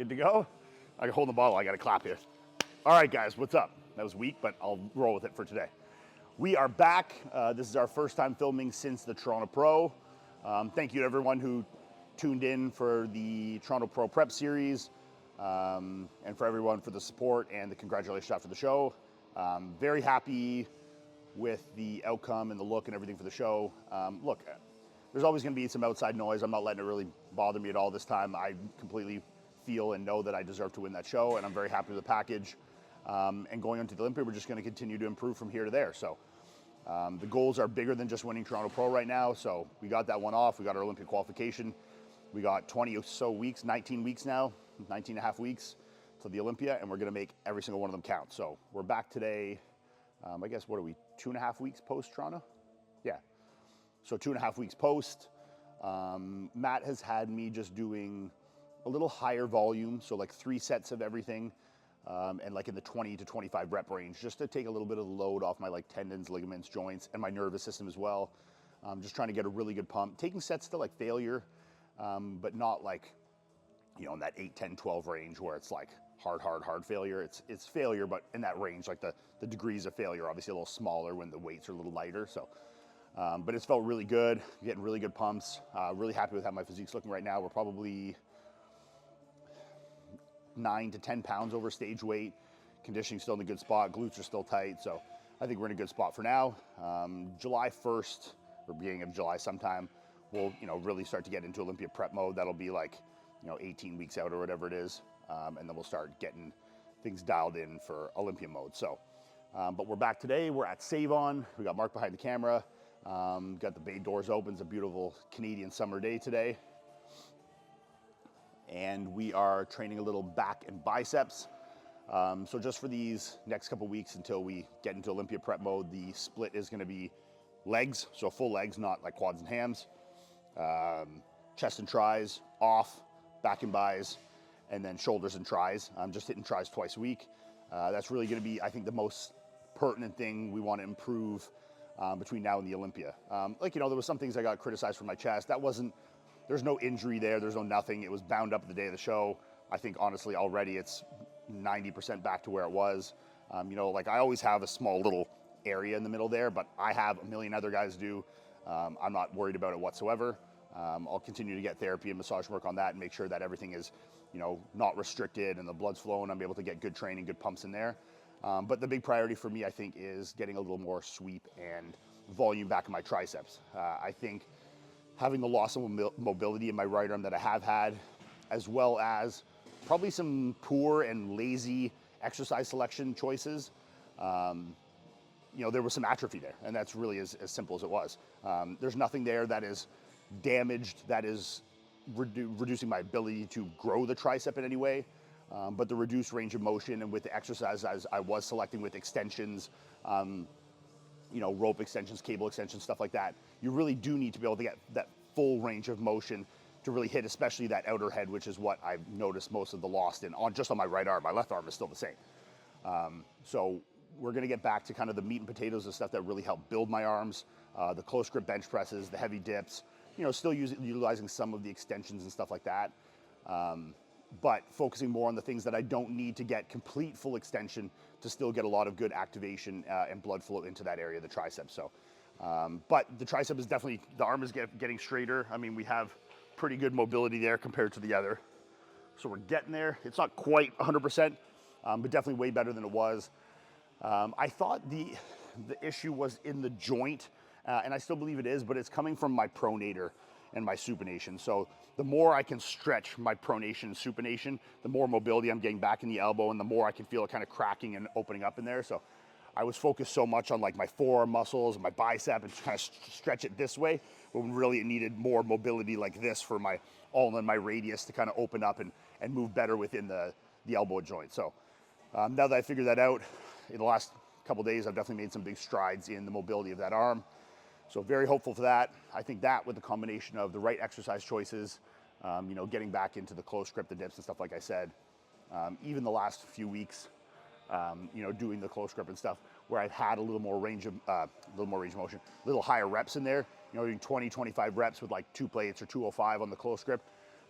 Good to go? I can hold the bottle, I got to clap here. All right, guys, what's up? That was weak, but I'll roll with it for today. We are back. This is our first time filming since the Toronto Pro. Thank you to everyone who tuned in for the Toronto Pro Prep Series, and for everyone for the support and the congratulations after the show. Very happy with the outcome and the look and everything for the show. Look, there's always going to be some outside noise. I'm not letting it really bother me at all this time. I completely feel and know that I deserve to win that show, and I'm very happy with the package. And going into the Olympia, we're just going to continue to improve from here to there. So the goals are bigger than just winning Toronto Pro right now. So we got that one off. We got our Olympia qualification. We got 20 or so weeks, 19 weeks now, 19 and a half weeks to the Olympia, and we're going to make every single one of them count. So we're back today. I guess, what are we, 2.5 weeks post Toronto? Yeah. So 2.5 weeks post. Matt has had me just doing a little higher volume, so like 3 sets of everything, and like in the 20 to 25 rep range, just to take a little bit of the load off my like tendons, ligaments, joints, and my nervous system as well. Just trying to get a really good pump. Taking sets to like failure, but not like, you know, in that 8, 10, 12 range where it's like hard failure. It's failure, but in that range, like the degrees of failure, obviously a little smaller when the weights are a little lighter. So, but it's felt really good, getting really good pumps. Really happy with how my physique's looking right now. We're probably 9 to 10 pounds over stage weight. Conditioning's still in a good spot. Glutes are still tight. So I think we're in a good spot for now. July 1st, or beginning of July sometime, we'll, you know, really start to get into Olympia prep mode. That'll be like, you know, 18 weeks out or whatever it is. And then we'll start getting things dialed in for Olympia mode. So, but we're back today. We're at saveon. We got Mark behind the camera. Got the bay doors open. It's a beautiful Canadian summer day today. And we are training a little back and biceps. So just for these next couple weeks until we get into Olympia prep mode, the split is going to be legs, so full legs, not like quads and hams. Chest and tris off, back and bis, and then shoulders and tris. I'm just hitting tris twice a week. That's really going to be, I think, the most pertinent thing we want to improve between now and the Olympia. Like, you know, there was some things I got criticized for my chest. That wasn't, there's no injury there. There's no nothing. It was bound up the day of the show. I think, honestly, already it's 90% back to where it was. You know, like I always have a small little area in the middle there, but I have a million other guys do. I'm not worried about it whatsoever. I'll continue to get therapy and massage work on that and make sure that everything is, you know, not restricted and the blood's flowing. I'm able to get good training, good pumps in there. But the big priority for me, I think, is getting a little more sweep and volume back in my triceps. I think having the loss of mobility in my right arm that I have had, as well as probably some poor and lazy exercise selection choices, you know, there was some atrophy there, and that's really as simple as it was. There's nothing there that is damaged, that is reducing my ability to grow the tricep in any way, but the reduced range of motion and with the exercise as I was selecting with extensions, you know, rope extensions, cable extensions, stuff like that, you really do need to be able to get that full range of motion to really hit, especially that outer head, which is what I've noticed most of the loss in, just on my right arm. My left arm is still the same. So we're gonna get back to kind of the meat and potatoes of stuff that really help build my arms, the close grip bench presses, the heavy dips, you know, still utilizing some of the extensions and stuff like that. But focusing more on the things that I don't need to get complete full extension to still get a lot of good activation and blood flow into that area of the tricep. So, but the tricep is definitely, the arm is getting straighter. I mean, we have pretty good mobility there compared to the other. So we're getting there. It's not quite 100%, but definitely way better than it was. I thought the issue was in the joint, and I still believe it is, but it's coming from my pronator and my supination. So the more I can stretch my pronation and supination, the more mobility I'm getting back in the elbow, and the more I can feel it kind of cracking and opening up in there. So I was focused so much on like my forearm muscles, my bicep, and kind of stretch it this way, when really it needed more mobility like this for my all in my radius to kind of open up and move better within the elbow joint. So now that I figured that out, in the last couple of days, I've definitely made some big strides in the mobility of that arm. So very hopeful for that. I think that with the combination of the right exercise choices, you know, getting back into the close grip, the dips and stuff, like I said, even the last few weeks, you know, doing the close grip and stuff, where I've had a little more range of motion, a little higher reps in there, you know, doing 20, 25 reps with like 2 plates or 205 on the close grip.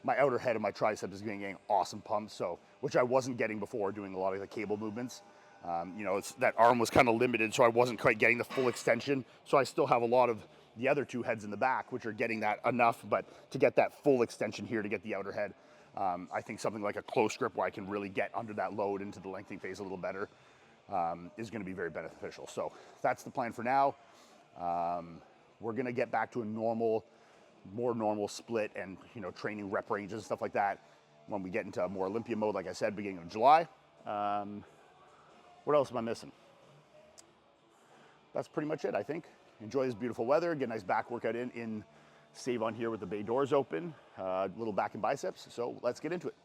my outer head of my tricep is getting awesome pumps, so which I wasn't getting before doing a lot of the cable movements. You know, that arm was kind of limited, so I wasn't quite getting the full extension. So I still have a lot of the other two heads in the back, which are getting that enough, but to get that full extension here to get the outer head, I think something like a close grip where I can really get under that load into the lengthening phase a little better is going to be very beneficial. So that's the plan for now. We're going to get back to a more normal split and, you know, training rep ranges and stuff like that when we get into more Olympia mode, like I said, beginning of July. What else am I missing? That's pretty much it, I think. Enjoy this beautiful weather, get a nice back workout in saveon here with the bay doors open, little back and biceps. So let's get into it.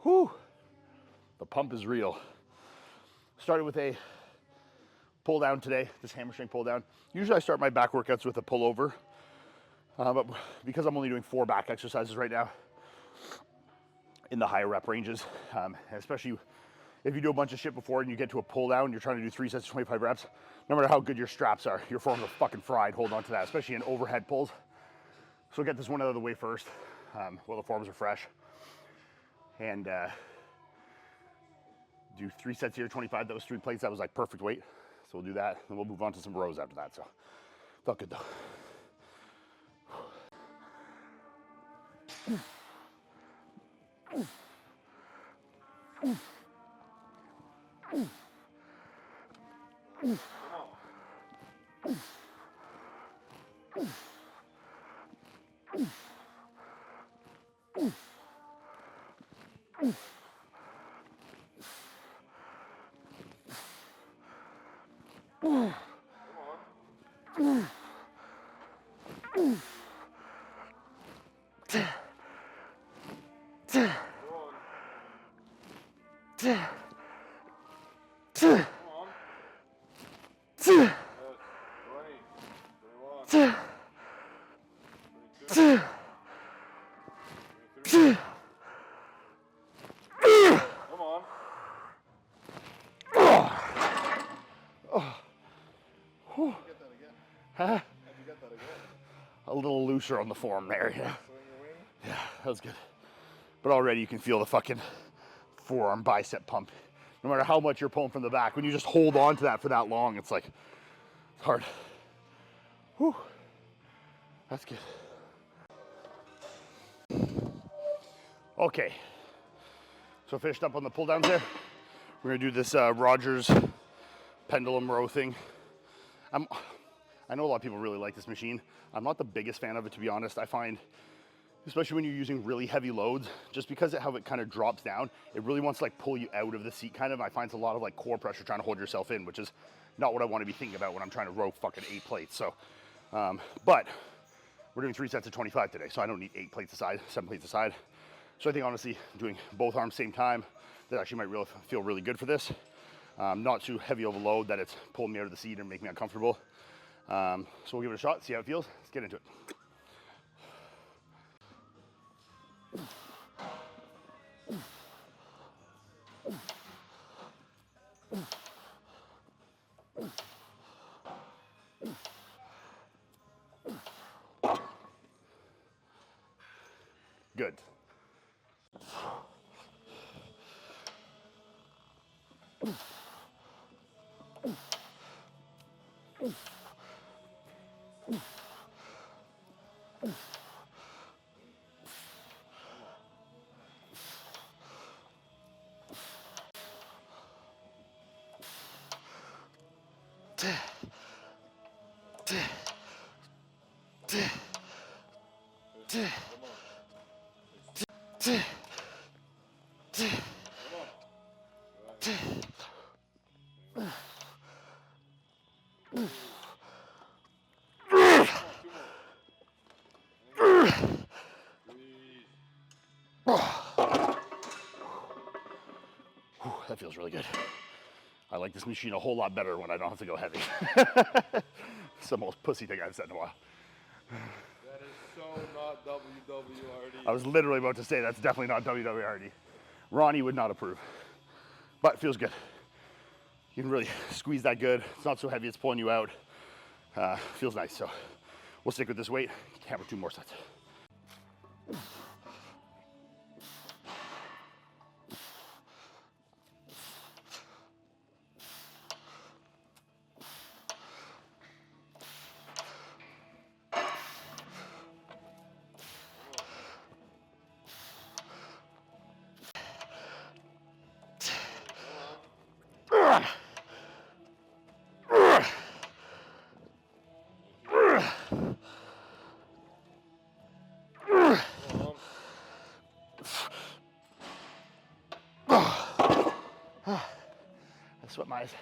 Whew. The pump is real. Started with a pull down today, this hammer strength pull down. Usually I start my back workouts with a pullover, but because I'm only doing 4 back exercises right now in the higher rep ranges, especially if you do a bunch of shit before and you get to a pull down and you're trying to do 3 sets of 25 reps, no matter how good your straps are, your forearms are fucking fried holding on to that, especially in overhead pulls. So get this one out of the way first while the forearms are fresh. And do 3 sets here, 25, that was 3 plates, that was like perfect weight. So we'll do that, and we'll move on to some rows after that. So felt good though. A little looser on the forearm there, yeah. Yeah, that was good. But already you can feel the fucking forearm bicep pump. No matter how much you're pulling from the back, when you just hold on to that for that long, it's like, it's hard. Whew. That's good. Okay. So finished up on the pull downs there. We're gonna do this Rogers pendulum row thing. I know a lot of people really like this machine. I'm not the biggest fan of it, to be honest. I find, especially when you're using really heavy loads, just because of how it kind of drops down, it really wants to like pull you out of the seat kind of. I find it's a lot of like core pressure trying to hold yourself in, which is not what I want to be thinking about when I'm trying to row fucking 8 plates. So, but we're doing 3 sets of 25 today, so I don't need 8 plates aside, 7 plates aside. So I think honestly, doing both arms same time, that actually might feel really good for this. Not too heavy of a load that it's pulling me out of the seat and making me uncomfortable. So we'll give it a shot, see how it feels. Let's get into it. Good. That feels really good. I like this machine a whole lot better when I don't have to go heavy. It's the most pussy thing I've said in a while. That is so not WWRD. I was literally about to say that's definitely not WWRD. Ronnie would not approve, but it feels good. You can really squeeze that good. It's not so heavy, it's pulling you out. Feels nice, so we'll stick with this weight. Hammer 2 more sets. I sweat my eyes.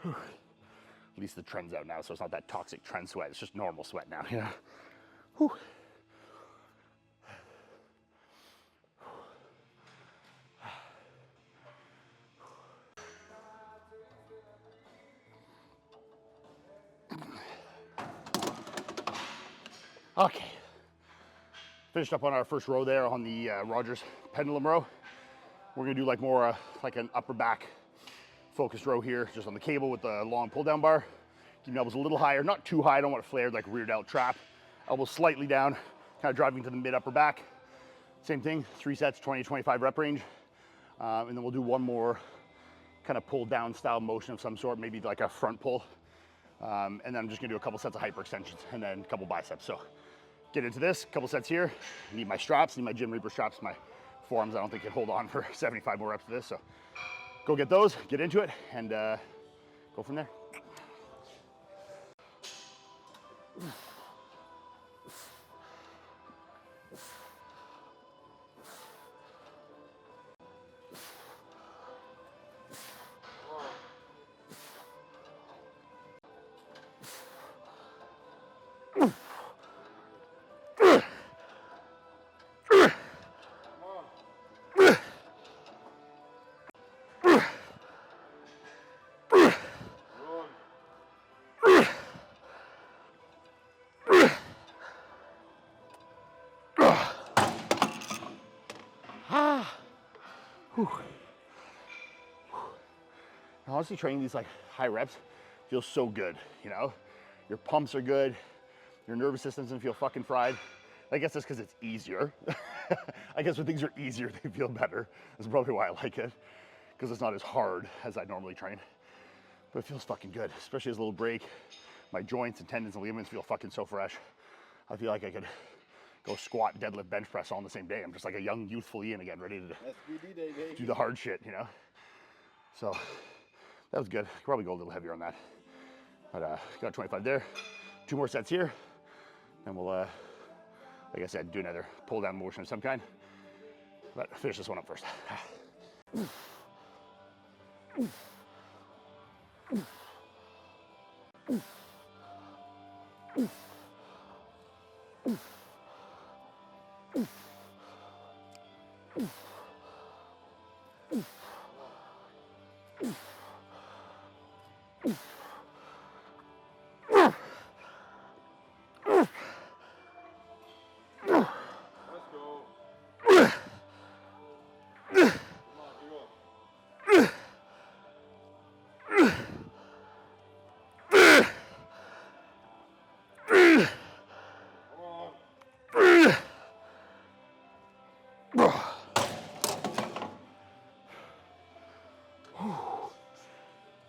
At least the trend's out now, so it's not that toxic trend sweat. It's just normal sweat now, you know? Whew. Okay. Finished up on our first row there on the Rogers Pendulum row. We're gonna do like more like an upper back focused row here, just on the cable with the long pull down bar. Keep your elbows a little higher, not too high, I don't want it flared like rear delt trap. Elbows slightly down, kind of driving to the mid upper back. Same thing, 3 sets, 20 to 25 rep range. And then we'll do one more kind of pull down style motion of some sort, maybe like a front pull. And then I'm just gonna do a couple sets of hyperextensions and then a couple biceps. So get into this, couple sets here. Need my straps, need my Gym Reaper straps. My forearms I don't think can hold on for 75 more reps of this. So go get those, get into it, and go from there. Honestly, training these like high reps feels so good, you know? Your pumps are good, your nervous system doesn't feel fucking fried. I guess that's because it's easier. I guess when things are easier, they feel better. That's probably why I like it, because it's not as hard as I normally train. But it feels fucking good, especially as a little break. My joints and tendons and ligaments feel fucking so fresh. I feel like I could go squat, deadlift, bench press all in the same day. I'm just like a young, youthful Iain again, ready to do the hard shit, you know? So that was good. Could probably go a little heavier on that. But got 25 there. 2 more sets here. And we'll, like I said, do another pull down motion of some kind. But finish this one up first.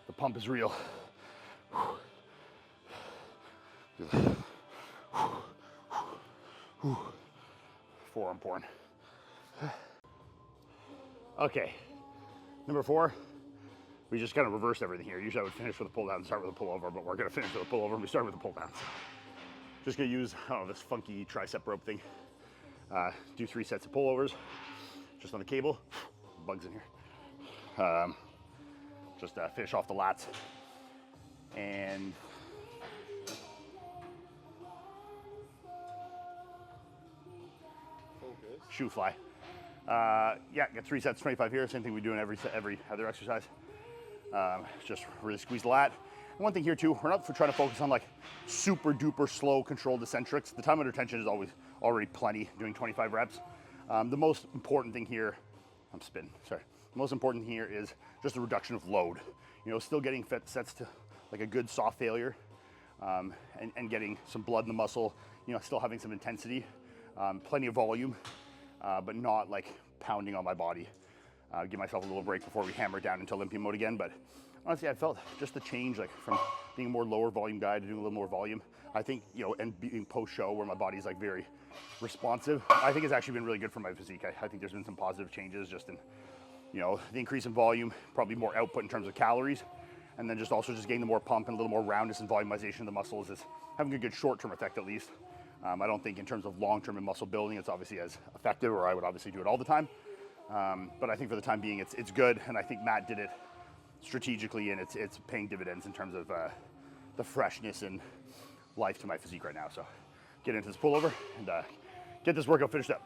The pump is real. Forearm porn. Okay, number 4, we just kind of reversed everything here. Usually I would finish with a pull down and start with a pullover, but we're gonna finish with a pullover and we start with a pull down. Just gonna use, I don't know, this funky tricep rope thing. Do 3 sets of pullovers, just on the cable. Bugs in here. Just finish off the lats. And Focus. shoe fly. Yeah, get 3 sets, 25 here. Same thing we do in every other exercise. Just really squeeze the lat. And one thing here too, we're not trying to focus on like super duper slow controlled eccentrics. The time under tension is already plenty doing 25 reps. The most important thing here, I'm spinning, sorry. The most important here is just the reduction of load. You know, still getting sets to like a good soft failure and getting some blood in the muscle, you know, still having some intensity, plenty of volume, but not like pounding on my body. Give myself a little break before we hammer down into Olympia mode again. But honestly, I felt just the change, like from being a more lower volume guy to doing a little more volume. I think, you know, and being post-show where my body's like very responsive, I think it's actually been really good for my physique. I think there's been some positive changes just in, you know, the increase in volume, probably more output in terms of calories, and then just also just getting the more pump and a little more roundness and volumization of the muscles is having a good short-term effect at least. I don't think in terms of long-term and muscle building, it's obviously as effective, or I would obviously do it all the time. But I think for the time being, it's good, and I think Matt did it strategically, and it's paying dividends in terms of the freshness and life to my physique right now. So get into this pullover and get this workout finished up.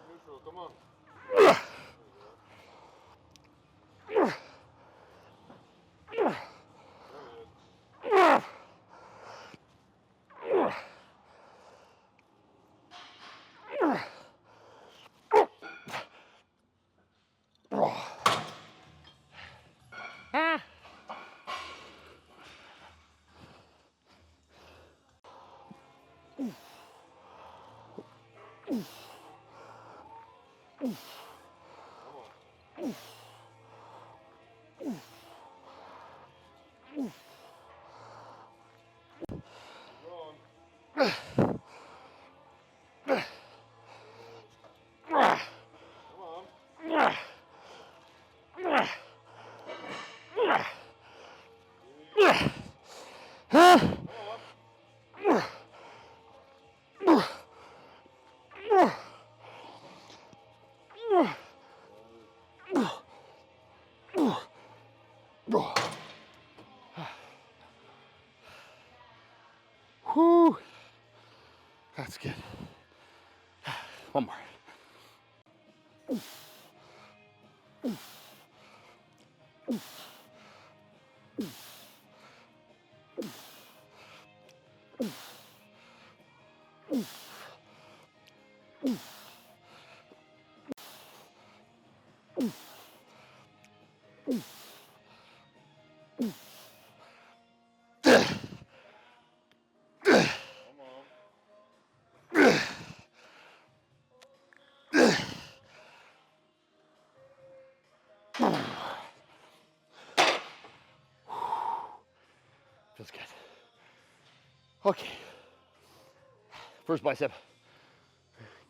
Neutral, come on. Whew. That's good. One more. Feels good. Okay. First bicep.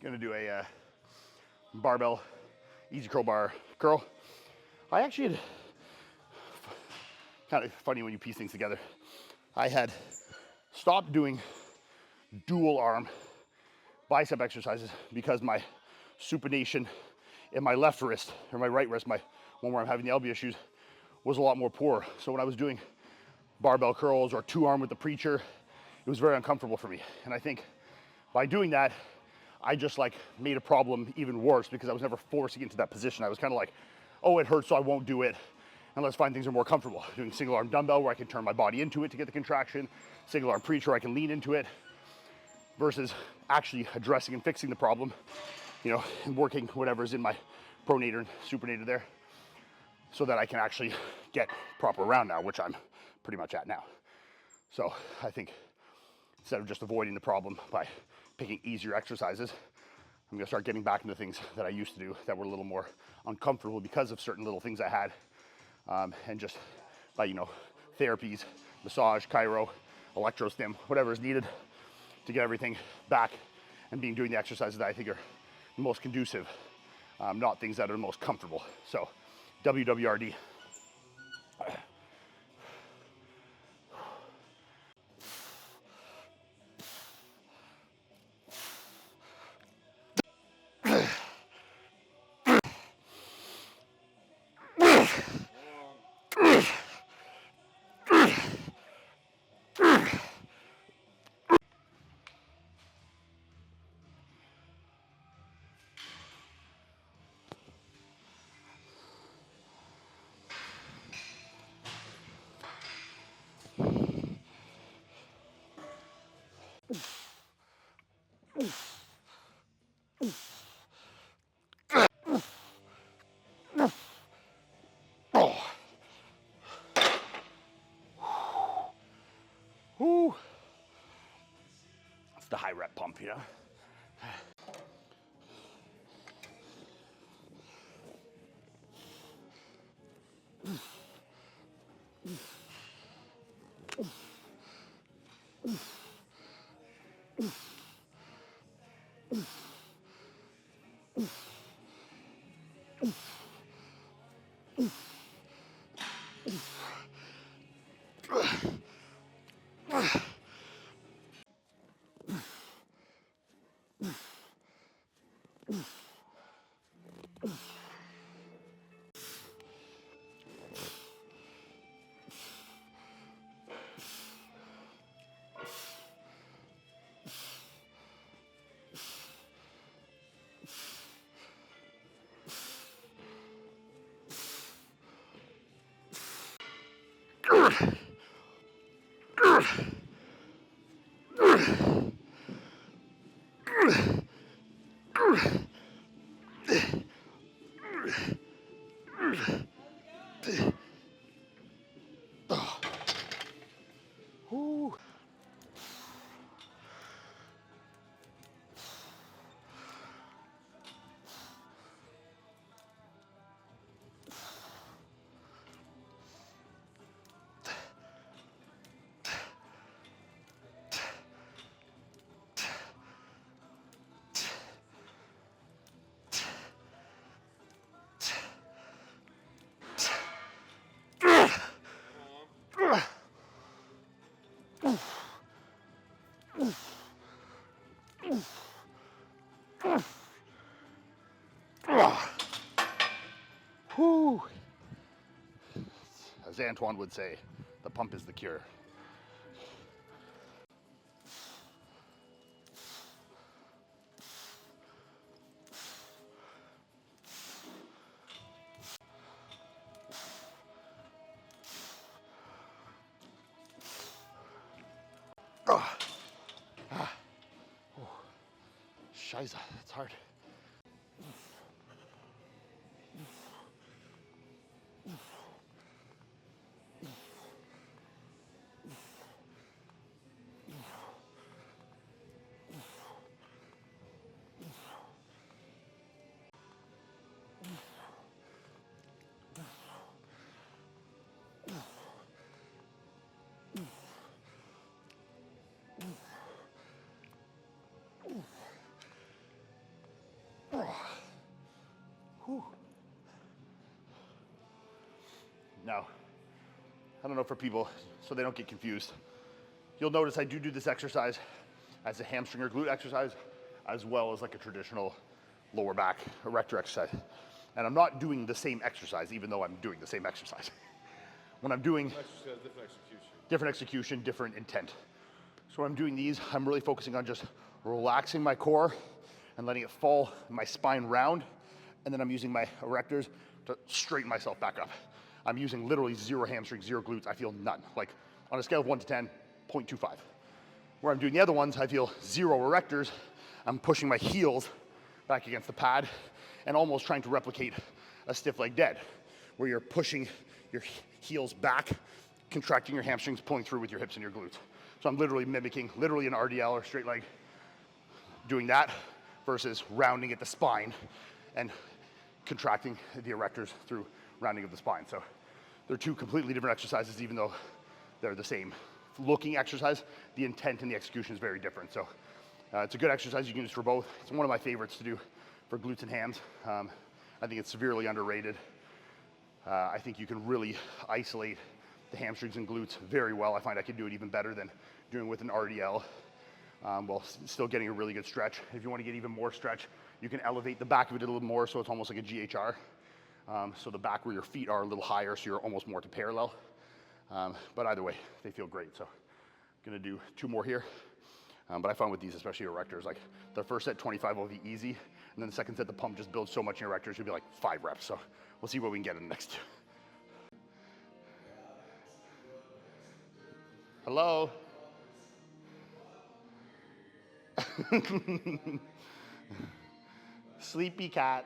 Gonna do a barbell easy curl bar curl. I actually had, kind of funny when you piece things together, I had stopped doing dual arm bicep exercises because my supination in my left wrist, or my right wrist, my one where I'm having the elbow issues, was a lot more poor. So when I was doing barbell curls or 2-arm with the preacher, it was very uncomfortable for me. And I think by doing that, I just like made a problem even worse because I was never forcing into that position. I was kind of like, oh, it hurts, so I won't do it. And let's find things that are more comfortable. Doing single arm dumbbell where I can turn my body into it to get the contraction, single arm preacher, I can lean into it, versus actually addressing and fixing the problem, you know, and working whatever's in my pronator and supinator there so that I can actually get proper round now, which I'm pretty much at now. So I think instead of just avoiding the problem by picking easier exercises, I'm gonna start getting back into things that I used to do that were a little more uncomfortable because of certain little things I had. And just by, you know, therapies, massage, chiro, electrostim, whatever is needed to get everything back and doing the exercises that I think are the most conducive, not things that are the most comfortable. So, WWRD. Oh. Whew. It's the high rep pump, you know? Whew. Whew. As Antoine would say, the pump is the cure. Oh. Ah. Oh. Scheiße, it's hard. Whew. Now, I don't know for people, so they don't get confused. You'll notice I do this exercise as a hamstring or glute exercise, as well as like a traditional lower back erector exercise. And I'm not doing the same exercise, even though I'm doing the same exercise. When I'm doing different execution, different intent. So when I'm doing these, I'm really focusing on just relaxing my core and letting it fall, my spine round, and then I'm using my erectors to straighten myself back up. I'm using literally 0 hamstrings, 0 glutes. I feel none. Like on a scale of 1 to 10, 0.25. Where I'm doing the other ones, I feel 0 erectors. I'm pushing my heels back against the pad and almost trying to replicate a stiff leg dead, where you're pushing your heels back, contracting your hamstrings, pulling through with your hips and your glutes. So I'm literally mimicking an RDL or straight leg, doing that versus rounding at the spine and contracting the erectors through rounding of the spine. So they're two completely different exercises, even though they're the same looking exercise. The intent and the execution is very different. So it's a good exercise you can use for both. It's one of my favorites to do for glutes and hams. I think it's severely underrated. I think you can really isolate the hamstrings and glutes very well. I find I can do it even better than doing with an RDL, while still getting a really good stretch. If you want to get even more stretch, you can elevate the back of it a little more, so it's almost like a GHR. So the back where your feet are a little higher, so you're almost more to parallel. But either way, they feel great. So I'm gonna do 2 more here. But I find with these, especially erectors, like the first set, 25 will be easy. And then the second set, the pump just builds so much in erectors, you'll be like 5 reps. So we'll see what we can get in the next 2. Hello? Sleepy cat.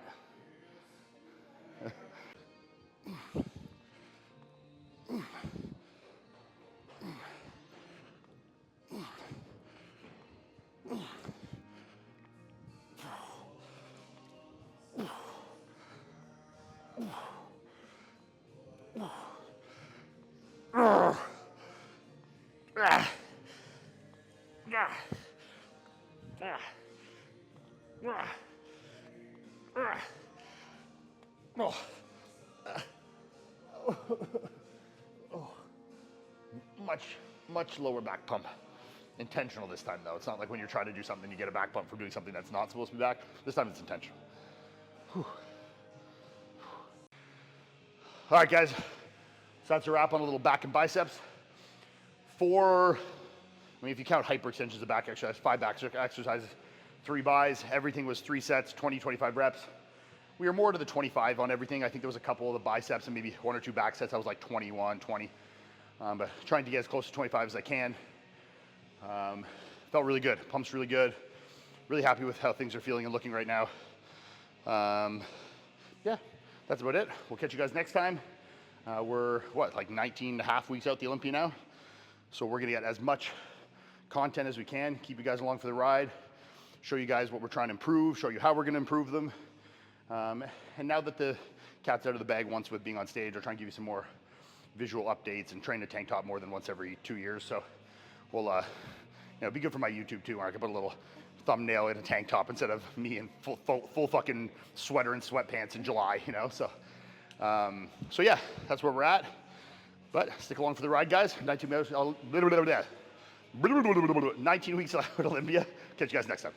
Much lower back pump. Intentional this time though. It's not like when you're trying to do something you get a back pump from doing something that's not supposed to be back. This time it's intentional. Whew. All right, guys. So that's a wrap on a little back and biceps. If you count hyperextensions as a back exercise, 5 back exercises, 3 bis. Everything was 3 sets, 20, 25 reps. We were more to the 25 on everything. I think there was a couple of the biceps and maybe 1 or 2 back sets. I was like 21, 20. But trying to get as close to 25 as I can. Felt really good. Pump's really good. Really happy with how things are feeling and looking right now. Yeah, that's about it. We'll catch you guys next time. We're, like 19 and a half weeks out the Olympia now. So we're gonna get as much content as we can, keep you guys along for the ride, show you guys what we're trying to improve, show you how we're gonna improve them. And now that the cat's out of the bag once with being on stage, I'll try and give you some more visual updates and train a tank top more than once every 2 years. So we'll, be good for my YouTube too, where I can put a little thumbnail in a tank top instead of me in full fucking sweater and sweatpants in July, So yeah, that's where we're at. But stick along for the ride, guys. 19 weeks out at Olympia. Catch you guys next time.